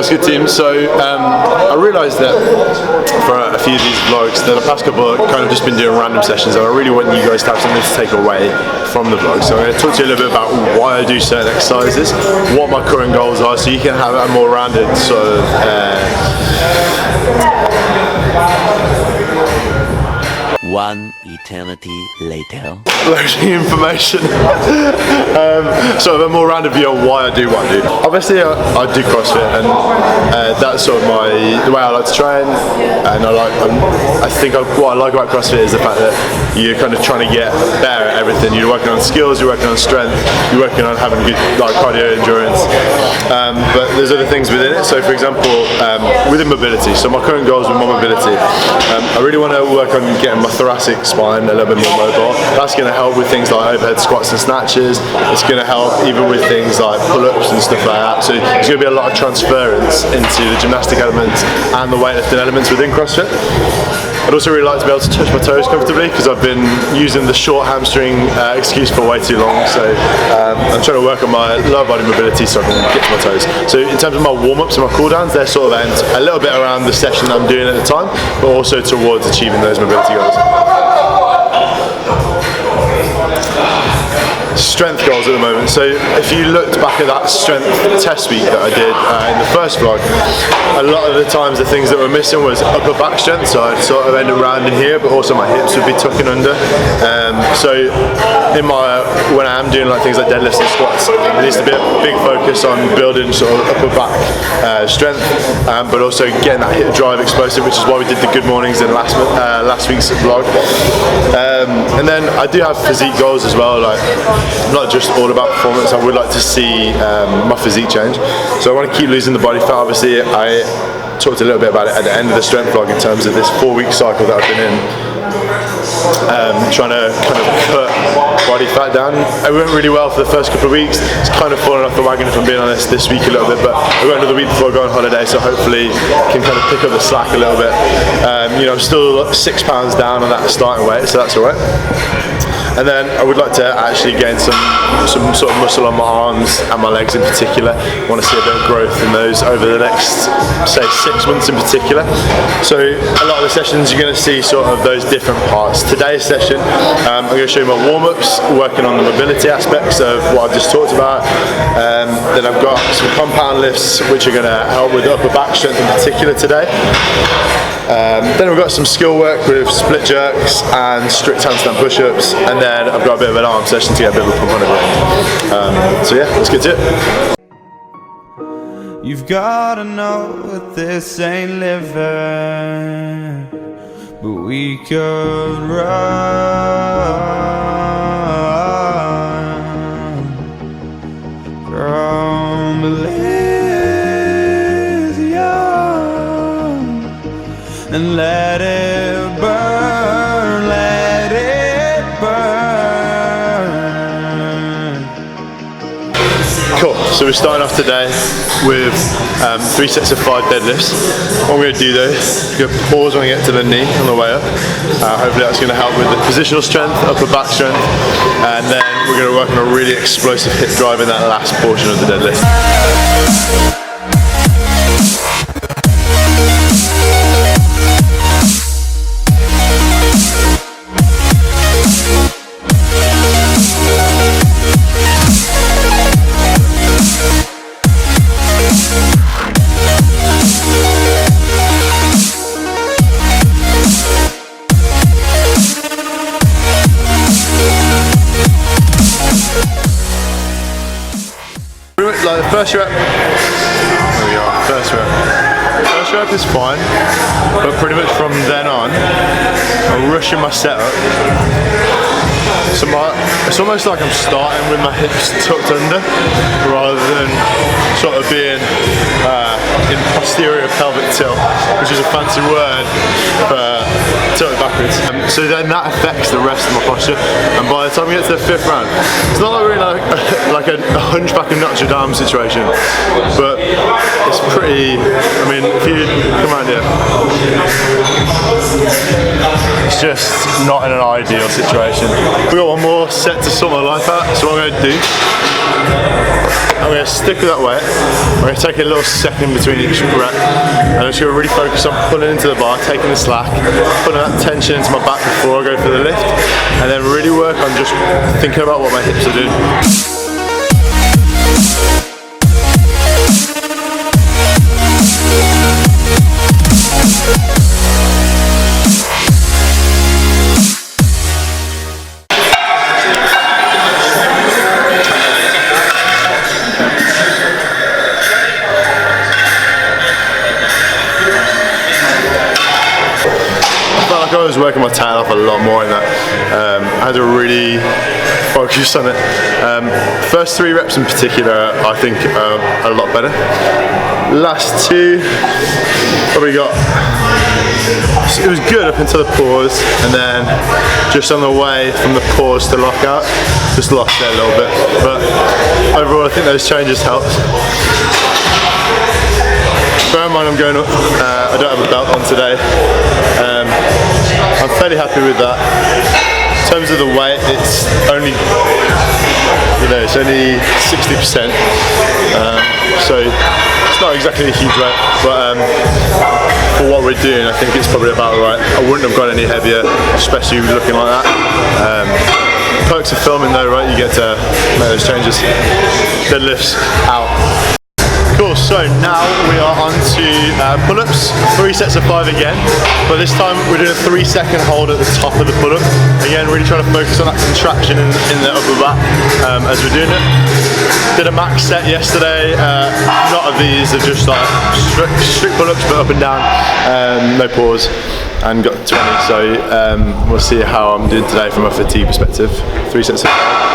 What's good, team? So I realised that for a few of these vlogs that the past couple I've kind of just been doing random sessions, and I really want you guys to have something to take away from the vlog. So I'm going to talk to you a little bit about why I do certain exercises, what my current goals are, so you can have a more rounded sort of one eternity later. Loads of information. Sort of a more rounded view on why I do what I do. Obviously I do CrossFit, and that's sort of the way I like to train, and I think what I like about CrossFit is the fact that you're kind of trying to get better at everything. You're working on skills, you're working on strength, you're working on having good cardio endurance, but there's other things within it. So for example, within mobility, so my current goals with my mobility, I really want to work on getting my thoracic spine a little bit more mobile. That's going to help with things like overhead squats and snatches. It's going to help even with things like pull-ups and stuff like that. So there's going to be a lot of transference into the gymnastic elements and the weightlifting elements within CrossFit. I'd also really like to be able to touch my toes comfortably, because I've been using the short hamstring excuse for way too long. So I'm trying to work on my lower body mobility so I can get to my toes. So in terms of my warm-ups and my cool-downs, they're sort of aimed a little bit around the session I'm doing at the time, but also towards achieving those mobility goals. Strength goals at the moment. So if you looked back at that strength test week that I did in the first vlog, a lot of the times the things that were missing was upper back strength, so I'd sort of end up rounding here, but also my hips would be tucking under. So when I am doing things like deadlifts and squats, there needs to be a big focus on building sort of upper back strength, but also getting that hip drive explosive, which is why we did the good mornings in last week's vlog. And then I do have physique goals as well, not just all about performance. I would like to see my physique change, so I want to keep losing the body fat. Obviously I talked a little bit about it at the end of the strength vlog in terms of this 4-week cycle that I've been in, trying to kind of cut body fat down. It went really well for the first couple of weeks. It's kind of fallen off the wagon, if I'm being honest, this week a little bit, but I've got another week before I go on holiday, so hopefully can kind of pick up the slack a little bit. I'm still 6 pounds down on that starting weight, so that's alright. And then I would like to actually gain some sort of muscle on my arms and my legs in particular. I want to see a bit of growth in those over the next, say, 6 months in particular. So a lot of the sessions you're going to see sort of those different parts. Today's session, I'm going to show you my warm-ups, working on the mobility aspects of what I've just talked about. Then I've got some compound lifts which are going to help with upper back strength in particular today. Then we've got some skill work with split jerks and strict handstand push-ups, and then I've got a bit of an arm session to get a bit of a pump on it. So yeah, let's get to it. You've gotta know that this ain't living, but we could run from Elysium and let it burn, let it burn. Cool, so we're starting off today with 3 sets of 5 deadlifts. What I'm going to do though, I'm going to pause when I get to the knee on the way up. Hopefully that's going to help with the positional strength, upper back strength, and then we're going to work on a really explosive hip drive in that last portion of the deadlift. The first rep, there we are, first rep. First rep is fine, but pretty much from then on, I'm rushing my setup. So it's almost like I'm starting with my hips tucked under, rather than sort of being in posterior pelvic tilt, which is a fancy word for tilted backwards. So then that affects the rest of my posture, and by the time we get to the 5th round, it's not like we're in like a hunchback of Notre Dame situation, but it's pretty, I mean, if you come around here, it's just not in an ideal situation. We've got one more set to sort my life out, so what I'm going to do, I'm going to stick with that weight. I'm going to take a little second between each rep, and I'm just going to really focus on pulling into the bar, taking the slack, putting that tension into my back before I go for the lift, and then really work on just thinking about what my hips are doing. I was working my tail off a lot more in that. I had to really focus on it. First 3 reps in particular, I think a lot better. Last 2, probably got, it was good up until the pause, and then just on the way from the pause to lockout, just lost it a little bit. But overall, I think those changes helped. Bear in mind I'm going up, I don't have a belt on today. I'm fairly happy with that. In terms of the weight, it's only, it's only 60%. So it's not exactly a huge weight, but for what we're doing, I think it's probably about right. I wouldn't have gone any heavier, especially looking like that. Perks of filming though, right? You get to make those changes. Deadlifts out. Cool, so now we are on to pull-ups, 3 sets of 5 again, but this time we're doing a 3-second hold at the top of the pull-up. Again, really trying to focus on that contraction in the upper back as we're doing it. Did a max set yesterday, not of these, they're just like strict pull-ups but up and down, no pause, and got 20, so we'll see how I'm doing today from a fatigue perspective. 3 sets of 5.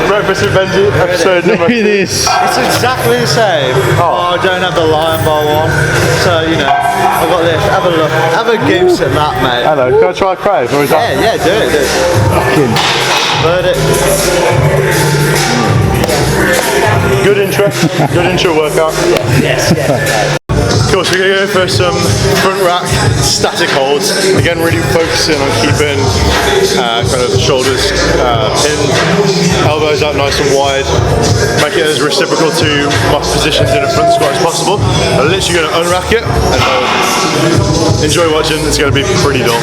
Breakfast with Benji, episode number 2. It's exactly the same. Oh, I don't have the lion bar one, so I've got this. Have a look. Have a goose at that, mate. Hello, can I try a crave? Or is that? Yeah, do it. Fucking. Bird it. Good intro workout. Yes. Cool, so we're going to go for some front rack static holds. Again, really focusing on keeping kind of shoulders pinned, elbows out nice and wide, make it as reciprocal to my positions in a front squat as possible. I'm literally going to unrack it and enjoy watching, it's going to be pretty dull.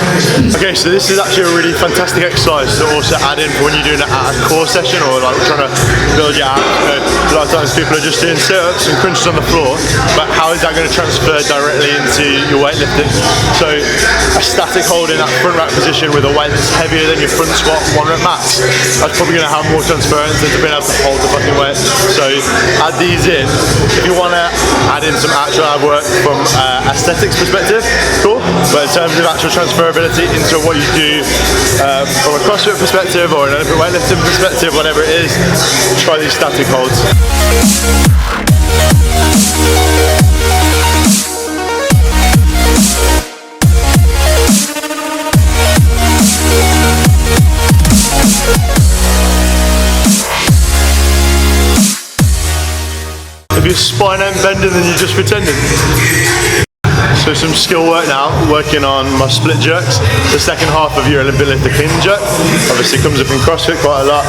Okay, so this is actually a really fantastic exercise to also add in for when you're doing it at a core session or like trying to build your abs. A lot of times people are just doing sit-ups and crunches on the floor, but how is that going to transfer directly into your weightlifting? So a static hold in that front rack position with a weight that's heavier than your front squat 1 rep max, that's probably going to have more transference into being able to hold the fucking weight. So add these in. If you want to add in some actual ab work from aesthetics perspective, cool, but in terms of actual transferability into what you do from a CrossFit perspective or an Olympic weightlifting perspective, whatever it is, try these static holds. If your spine ain't bending, then you're just pretending. So some skill work now, working on my split jerks, the second half of your Olympic lift, the clean jerk. Obviously comes up in CrossFit quite a lot,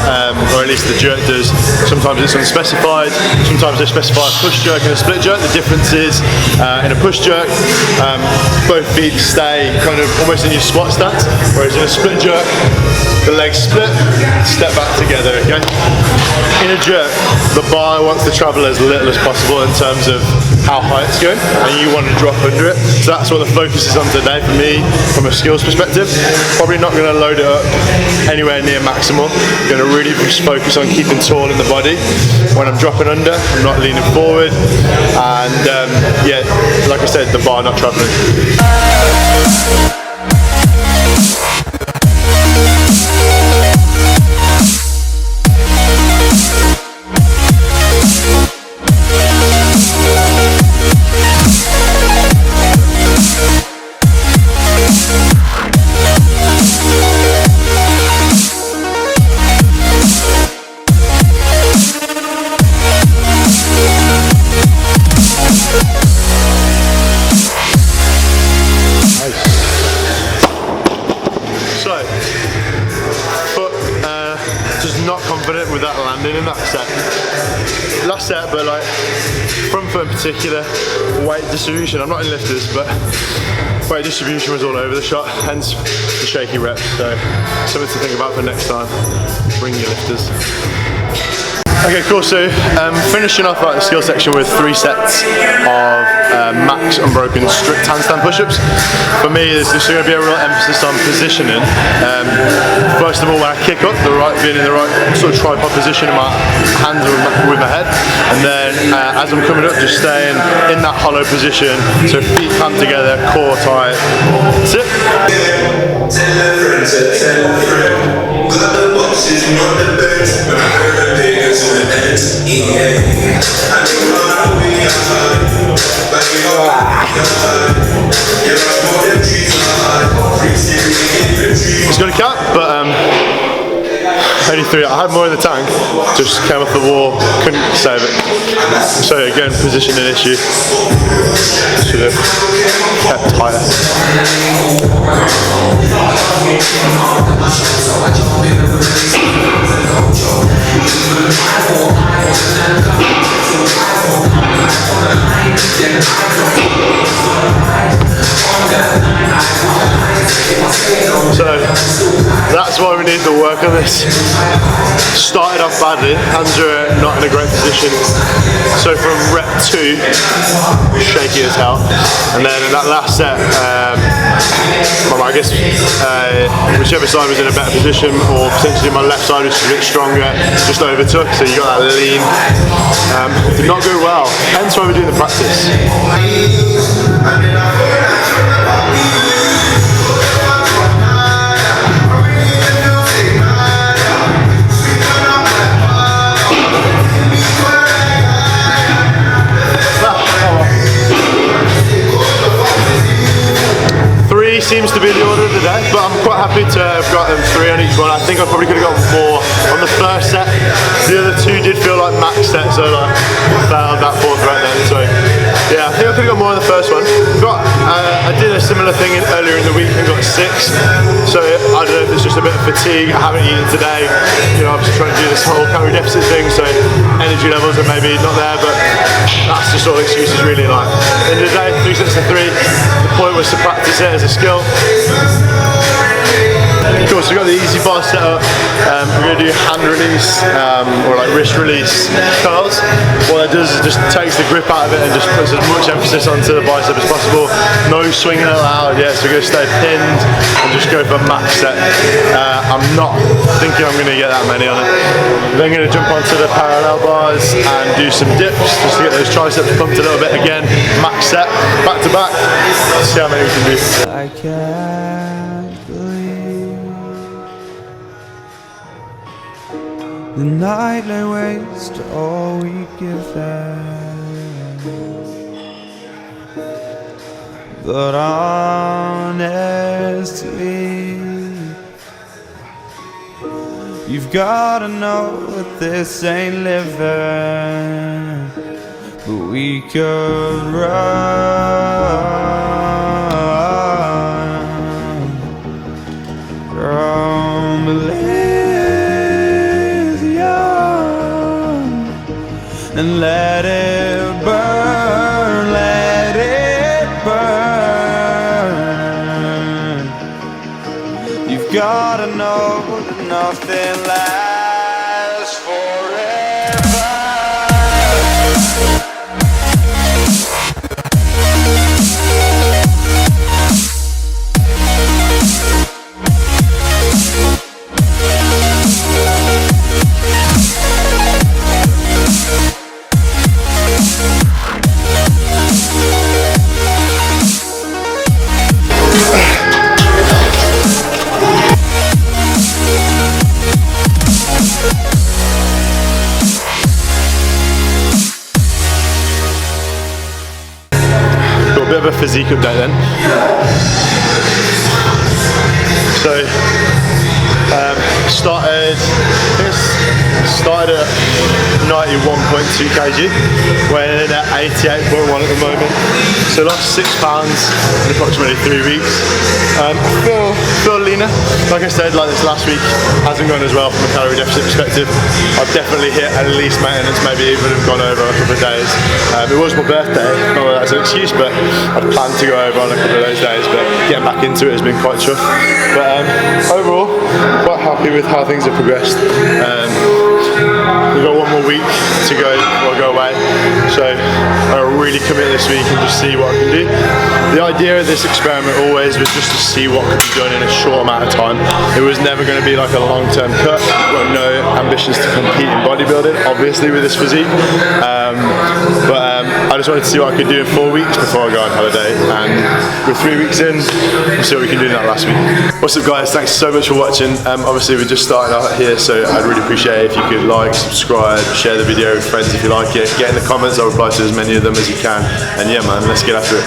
or at least the jerk does. Sometimes it's unspecified, sometimes they specify a push jerk and a split jerk. The difference is, in a push jerk, both feet stay kind of almost in your squat stance, whereas in a split jerk, the legs split, step back together, okay? In a jerk, the bar wants to travel as little as possible in terms of how high it's going, and you want to drop under it. So that's what the focus is on today for me from a skills perspective. Probably not going to load it up anywhere near maximal. Going to really just focus on keeping tall in the body. When I'm dropping under, I'm not leaning forward, and yeah, like I said, the bar not traveling. tight. Front foot in particular, weight distribution, I'm not in lifters, but weight distribution was all over the shot, hence the shaky reps. So something to think about for next time. Bring your lifters. Okay, cool. So finishing off the skill section with 3 sets of max unbroken strict handstand push-ups. For me, there's just going to be a real emphasis on positioning. First of all, when I kick up, being in the right sort of tripod position, my hands are with my head, and then as I'm coming up, just staying in that hollow position. So feet clamped together, core tight. That's it. It's gonna count, but only 3. I had more in the tank, just came off the wall, couldn't save it. So again, positioning issue. Should have kept higher. So that's why we need to work on this. Started off badly, hands are not in a great position. So from rep 2, shaky as hell. And then in that last set, I guess whichever side was in a better position, or potentially my left side was a bit stronger, just overtook. So you got that lean. Did not go well. Hence why we're doing the practice. 3 seems to be the order of the day, but I'm quite happy to have got 3 on each one. I think I probably could have got more on the first set. The other 2 did feel like max sets, so I failed that 4th right then. So yeah, I think I could have got more on the first one. I did a similar thing earlier in the week and got 6. So I don't know if it's just a bit of fatigue. I haven't eaten today. You know, I'm just trying to do this whole calorie deficit thing, so energy levels are maybe not there, but that's just all excuses really. Like, at the end of the day, 3 sets of 3. The point was to practice it as a skill. Cool, so we've got the easy bar set up. We're going to do hand release or like wrist release curls. What that does is just takes the grip out of it and just puts as much emphasis onto the bicep as possible. No swinging allowed, yeah, so we're going to stay pinned and just go for max set. I'm not thinking I'm going to get that many on it. Then going to jump onto the parallel bars and do some dips just to get those triceps pumped a little bit again. Max set, back to back. Let's see how many we can do. I can't believe the night lay waste to all we give them. But honestly, you've gotta know that this ain't living, but we could run from Elysium and let it burn, let it burn. You've gotta know that nothing lasts forever. Got a bit of a physique update then. So started, I think it's Started at 91.2 kg, weighing in at 88.1 at the moment. So lost 6 pounds in approximately 3 weeks. Feel leaner. Like I said, like this last week hasn't gone as well from a calorie deficit perspective. I've definitely hit at least maintenance, maybe even have gone over a couple of days. It was my birthday, not that that's an excuse, but I'd planned to go over on a couple of those days, but getting back into it has been quite tough. But overall, quite happy with how things have progressed. We've got one more week to go before I go away, so I'll really commit this week and just see what I can do. The idea of this experiment always was just to see what could be done in a short amount of time. It was never going to be like a long-term cut. I've got no ambitions to compete in bodybuilding, obviously, with this physique. But I just wanted to see what I could do in 4 weeks before I go on holiday, and we're 3 weeks in, we'll see what we can do in that last week. What's up, guys? Thanks so much for watching. Obviously, we're just starting out here, so I'd really appreciate it if you could like, subscribe, share the video with friends if you like it. Get in the comments, I'll reply to as many of them as you can. And yeah, man, let's get after it.